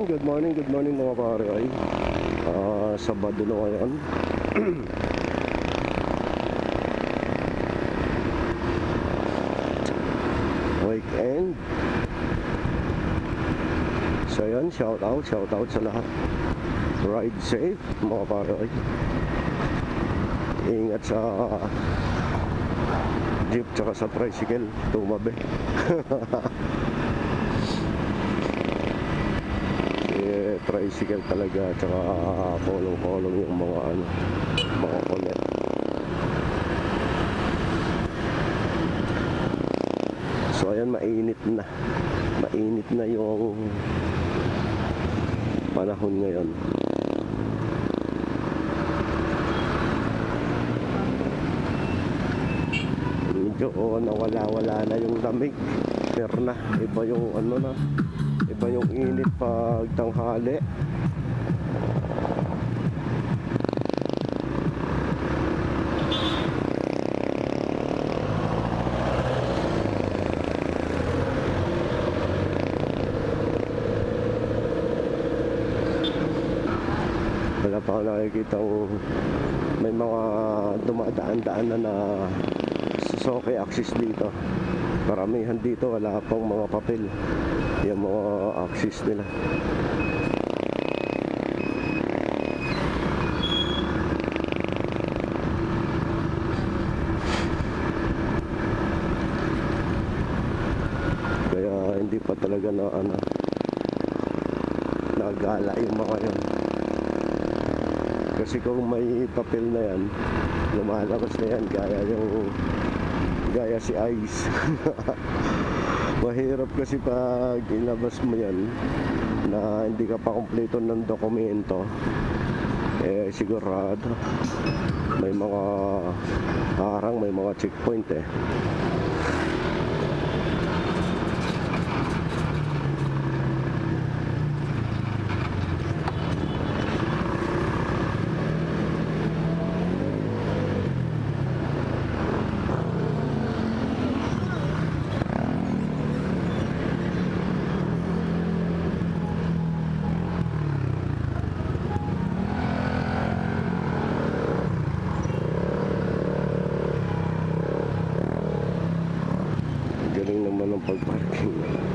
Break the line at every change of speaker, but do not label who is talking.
Ayun, good morning mga pare ay. Sabado na ngayon. Weekend. So yun, shout out sa lahat. Ride safe mga pare ay. Ingat sa jeep tsaka sa tricycle, tumabi. Tricycle talaga tsaka kolong yung mga mga kulit. So ayan, mainit na yung panahon ngayon. Medyo nawala na yung lamig, pero na iba yung iba yung init pag tanghali. Wala pa ako nakikita may mga dumadaan-daan na Suzuki Axis dito. Karamihan dito wala pang mga papel yung mga Axis nila. Kaya hindi pa talaga nagala yung mga yun. Kasi kung may papel na yan, lumalabas na yan gaya si Ice. Mahirap kasi pag ilabas mo yan na hindi ka pa kumpleto ng dokumento, sigurado may mga harang, may mga checkpoint Galing naman ng pag-parking.